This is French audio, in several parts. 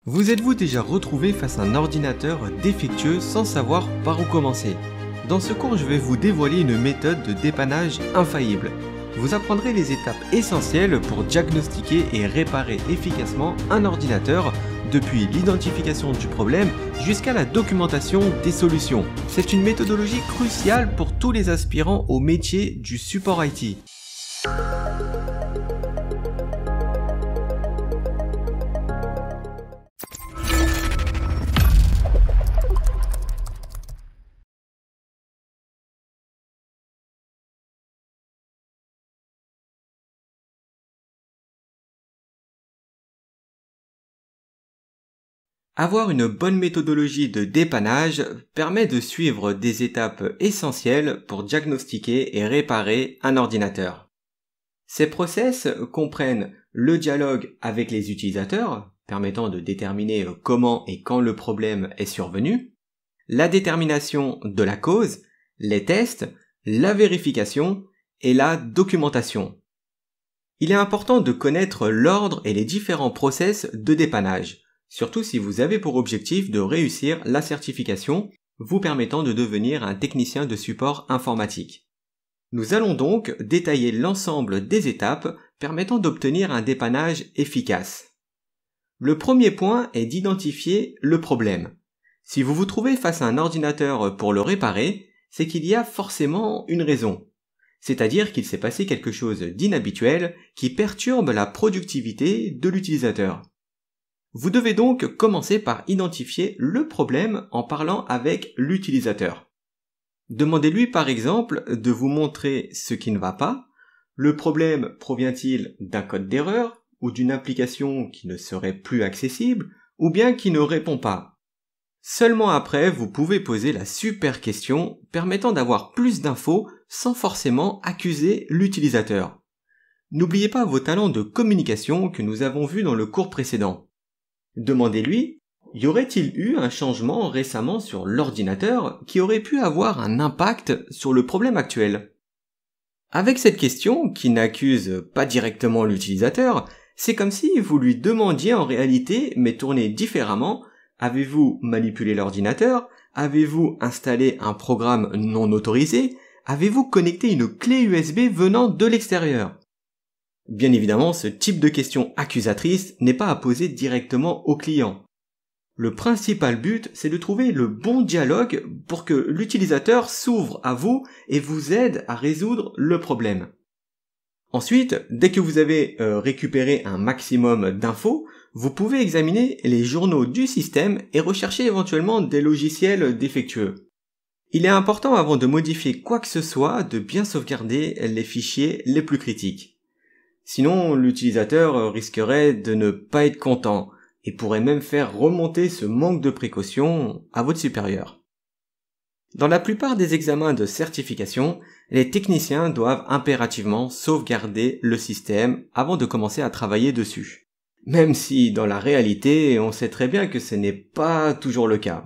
Vous êtes-vous déjà retrouvé face à un ordinateur défectueux sans savoir par où commencer? Dans ce cours, je vais vous dévoiler une méthode de dépannage infaillible. Vous apprendrez les étapes essentielles pour diagnostiquer et réparer efficacement un ordinateur, depuis l'identification du problème jusqu'à la documentation des solutions. C'est une méthodologie cruciale pour tous les aspirants au métier du support IT. Avoir une bonne méthodologie de dépannage permet de suivre des étapes essentielles pour diagnostiquer et réparer un ordinateur. Ces process comprennent le dialogue avec les utilisateurs, permettant de déterminer comment et quand le problème est survenu, la détermination de la cause, les tests, la vérification et la documentation. Il est important de connaître l'ordre et les différents process de dépannage, surtout si vous avez pour objectif de réussir la certification, vous permettant de devenir un technicien de support informatique. Nous allons donc détailler l'ensemble des étapes permettant d'obtenir un dépannage efficace. Le premier point est d'identifier le problème. Si vous vous trouvez face à un ordinateur pour le réparer, c'est qu'il y a forcément une raison. C'est-à-dire qu'il s'est passé quelque chose d'inhabituel qui perturbe la productivité de l'utilisateur. Vous devez donc commencer par identifier le problème en parlant avec l'utilisateur. Demandez-lui par exemple de vous montrer ce qui ne va pas. Le problème provient-il d'un code d'erreur ou d'une application qui ne serait plus accessible ou bien qui ne répond pas? Seulement après, vous pouvez poser la super question permettant d'avoir plus d'infos sans forcément accuser l'utilisateur. N'oubliez pas vos talents de communication que nous avons vus dans le cours précédent. Demandez-lui, y aurait-il eu un changement récemment sur l'ordinateur qui aurait pu avoir un impact sur le problème actuel? Avec cette question, qui n'accuse pas directement l'utilisateur, c'est comme si vous lui demandiez en réalité, mais tourné différemment, avez-vous manipulé l'ordinateur? Avez-vous installé un programme non autorisé? Avez-vous connecté une clé USB venant de l'extérieur? Bien évidemment, ce type de question accusatrice n'est pas à poser directement au client. Le principal but, c'est de trouver le bon dialogue pour que l'utilisateur s'ouvre à vous et vous aide à résoudre le problème. Ensuite, dès que vous avez récupéré un maximum d'infos, vous pouvez examiner les journaux du système et rechercher éventuellement des logiciels défectueux. Il est important avant de modifier quoi que ce soit de bien sauvegarder les fichiers les plus critiques. Sinon, l'utilisateur risquerait de ne pas être content et pourrait même faire remonter ce manque de précaution à votre supérieur. Dans la plupart des examens de certification, les techniciens doivent impérativement sauvegarder le système avant de commencer à travailler dessus. Même si, dans la réalité, on sait très bien que ce n'est pas toujours le cas.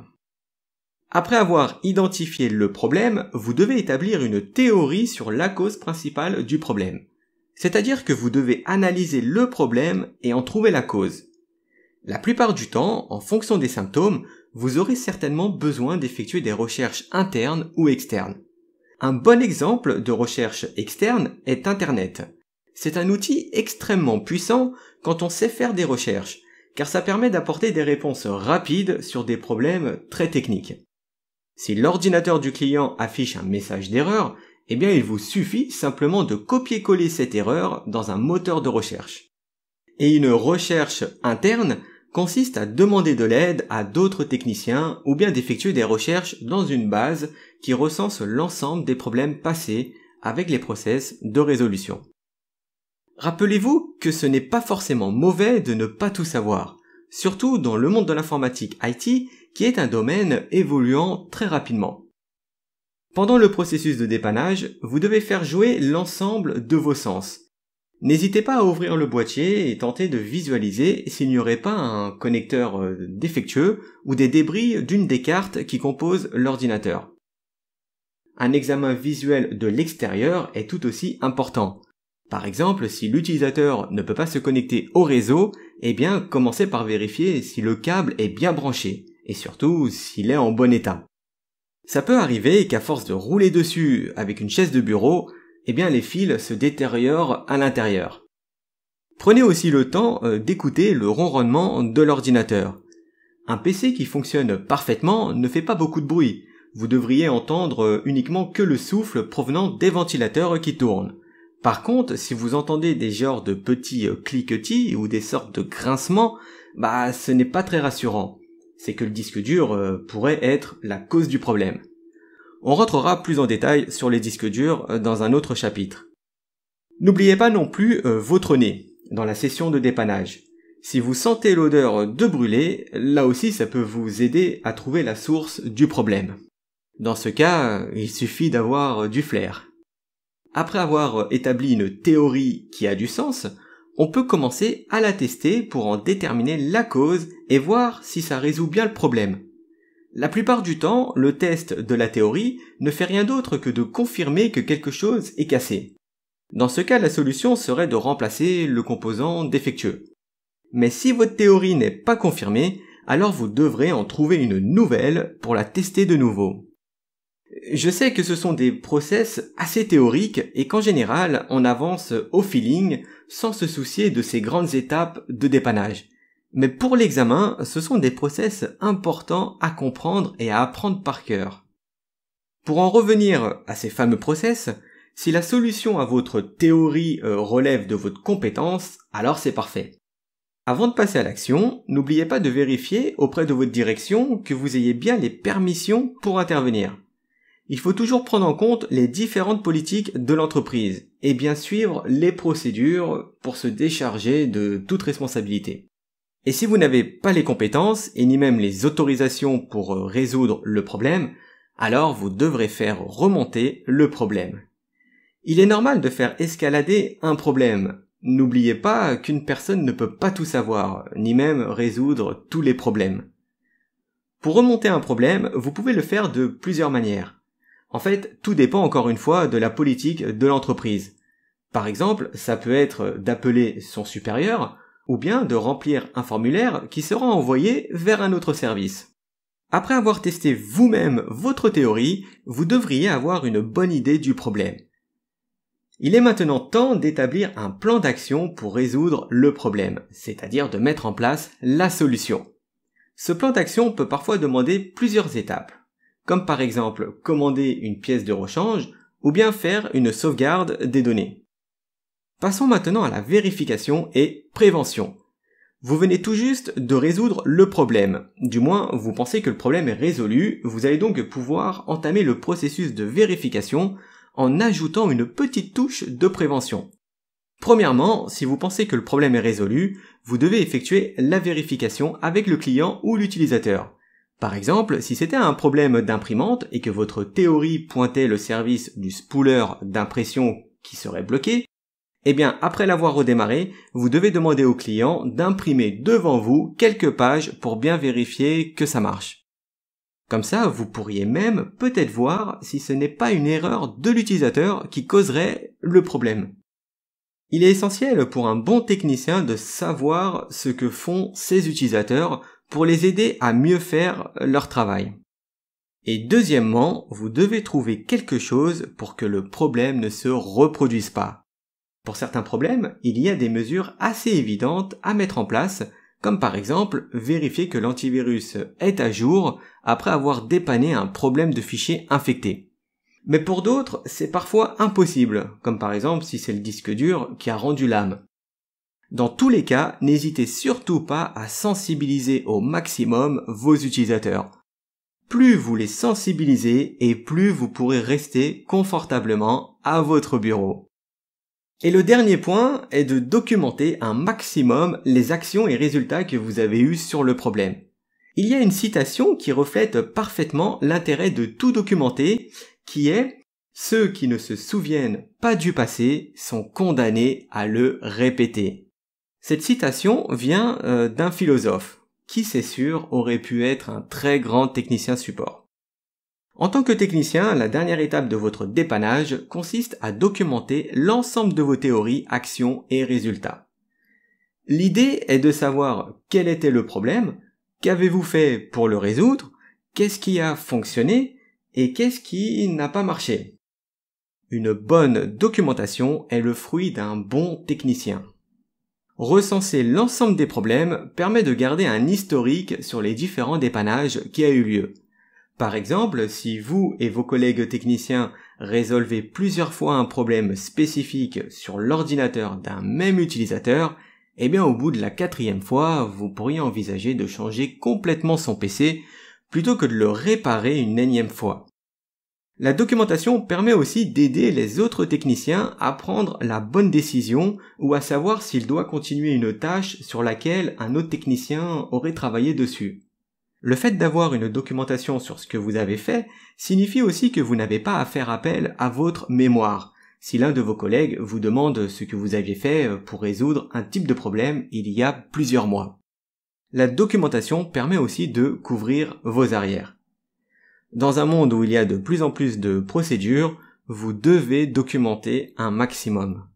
Après avoir identifié le problème, vous devez établir une théorie sur la cause principale du problème. C'est-à-dire que vous devez analyser le problème et en trouver la cause. La plupart du temps, en fonction des symptômes, vous aurez certainement besoin d'effectuer des recherches internes ou externes. Un bon exemple de recherche externe est Internet. C'est un outil extrêmement puissant quand on sait faire des recherches, car ça permet d'apporter des réponses rapides sur des problèmes très techniques. Si l'ordinateur du client affiche un message d'erreur, eh bien il vous suffit simplement de copier-coller cette erreur dans un moteur de recherche. Et une recherche interne consiste à demander de l'aide à d'autres techniciens ou bien d'effectuer des recherches dans une base qui recense l'ensemble des problèmes passés avec les process de résolution. Rappelez-vous que ce n'est pas forcément mauvais de ne pas tout savoir, surtout dans le monde de l'informatique IT qui est un domaine évoluant très rapidement. Pendant le processus de dépannage, vous devez faire jouer l'ensemble de vos sens. N'hésitez pas à ouvrir le boîtier et tenter de visualiser s'il n'y aurait pas un connecteur défectueux ou des débris d'une des cartes qui composent l'ordinateur. Un examen visuel de l'extérieur est tout aussi important. Par exemple, si l'utilisateur ne peut pas se connecter au réseau, eh bien, commencez par vérifier si le câble est bien branché, et surtout s'il est en bon état. Ça peut arriver qu'à force de rouler dessus avec une chaise de bureau, eh bien, les fils se détériorent à l'intérieur. Prenez aussi le temps d'écouter le ronronnement de l'ordinateur. Un PC qui fonctionne parfaitement ne fait pas beaucoup de bruit. Vous devriez entendre uniquement que le souffle provenant des ventilateurs qui tournent. Par contre, si vous entendez des genres de petits cliquetis ou des sortes de grincements, ce n'est pas très rassurant. C'est que le disque dur pourrait être la cause du problème. On rentrera plus en détail sur les disques durs dans un autre chapitre. N'oubliez pas non plus votre nez dans la session de dépannage. Si vous sentez l'odeur de brûlé, là aussi ça peut vous aider à trouver la source du problème. Dans ce cas, il suffit d'avoir du flair. Après avoir établi une théorie qui a du sens, on peut commencer à la tester pour en déterminer la cause et voir si ça résout bien le problème. La plupart du temps, le test de la théorie ne fait rien d'autre que de confirmer que quelque chose est cassé. Dans ce cas, la solution serait de remplacer le composant défectueux. Mais si votre théorie n'est pas confirmée, alors vous devrez en trouver une nouvelle pour la tester de nouveau. Je sais que ce sont des process assez théoriques et qu'en général, on avance au feeling sans se soucier de ces grandes étapes de dépannage. Mais pour l'examen, ce sont des process importants à comprendre et à apprendre par cœur. Pour en revenir à ces fameux process, si la solution à votre théorie relève de votre compétence, alors c'est parfait. Avant de passer à l'action, n'oubliez pas de vérifier auprès de votre direction que vous ayez bien les permissions pour intervenir. Il faut toujours prendre en compte les différentes politiques de l'entreprise et bien suivre les procédures pour se décharger de toute responsabilité. Et si vous n'avez pas les compétences et ni même les autorisations pour résoudre le problème, alors vous devrez faire remonter le problème. Il est normal de faire escalader un problème. N'oubliez pas qu'une personne ne peut pas tout savoir, ni même résoudre tous les problèmes. Pour remonter un problème, vous pouvez le faire de plusieurs manières. En fait, tout dépend encore une fois de la politique de l'entreprise. Par exemple, ça peut être d'appeler son supérieur ou bien de remplir un formulaire qui sera envoyé vers un autre service. Après avoir testé vous-même votre théorie, vous devriez avoir une bonne idée du problème. Il est maintenant temps d'établir un plan d'action pour résoudre le problème, c'est-à-dire de mettre en place la solution. Ce plan d'action peut parfois demander plusieurs étapes, comme par exemple commander une pièce de rechange ou bien faire une sauvegarde des données. Passons maintenant à la vérification et prévention. Vous venez tout juste de résoudre le problème, du moins vous pensez que le problème est résolu, vous allez donc pouvoir entamer le processus de vérification en ajoutant une petite touche de prévention. Premièrement, si vous pensez que le problème est résolu, vous devez effectuer la vérification avec le client ou l'utilisateur. Par exemple, si c'était un problème d'imprimante et que votre théorie pointait le service du spooler d'impression qui serait bloqué, eh bien, après l'avoir redémarré, vous devez demander au client d'imprimer devant vous quelques pages pour bien vérifier que ça marche. Comme ça, vous pourriez même peut-être voir si ce n'est pas une erreur de l'utilisateur qui causerait le problème. Il est essentiel pour un bon technicien de savoir ce que font ses utilisateurs pour les aider à mieux faire leur travail. Et deuxièmement, vous devez trouver quelque chose pour que le problème ne se reproduise pas. Pour certains problèmes, il y a des mesures assez évidentes à mettre en place, comme par exemple vérifier que l'antivirus est à jour après avoir dépanné un problème de fichier infecté. Mais pour d'autres, c'est parfois impossible, comme par exemple si c'est le disque dur qui a rendu l'âme. Dans tous les cas, n'hésitez surtout pas à sensibiliser au maximum vos utilisateurs. Plus vous les sensibilisez et plus vous pourrez rester confortablement à votre bureau. Et le dernier point est de documenter un maximum les actions et résultats que vous avez eus sur le problème. Il y a une citation qui reflète parfaitement l'intérêt de tout documenter, qui est « Ceux qui ne se souviennent pas du passé sont condamnés à le répéter ». Cette citation vient d'un philosophe, qui c'est sûr aurait pu être un très grand technicien support. En tant que technicien, la dernière étape de votre dépannage consiste à documenter l'ensemble de vos théories, actions et résultats. L'idée est de savoir quel était le problème, qu'avez-vous fait pour le résoudre, qu'est-ce qui a fonctionné et qu'est-ce qui n'a pas marché. Une bonne documentation est le fruit d'un bon technicien. Recenser l'ensemble des problèmes permet de garder un historique sur les différents dépannages qui a eu lieu. Par exemple, si vous et vos collègues techniciens résolvez plusieurs fois un problème spécifique sur l'ordinateur d'un même utilisateur, eh bien au bout de la 4e fois, vous pourriez envisager de changer complètement son PC plutôt que de le réparer une énième fois. La documentation permet aussi d'aider les autres techniciens à prendre la bonne décision ou à savoir s'il doit continuer une tâche sur laquelle un autre technicien aurait travaillé dessus. Le fait d'avoir une documentation sur ce que vous avez fait signifie aussi que vous n'avez pas à faire appel à votre mémoire. Si l'un de vos collègues vous demande ce que vous aviez fait pour résoudre un type de problème il y a plusieurs mois. La documentation permet aussi de couvrir vos arrières. Dans un monde où il y a de plus en plus de procédures, vous devez documenter un maximum.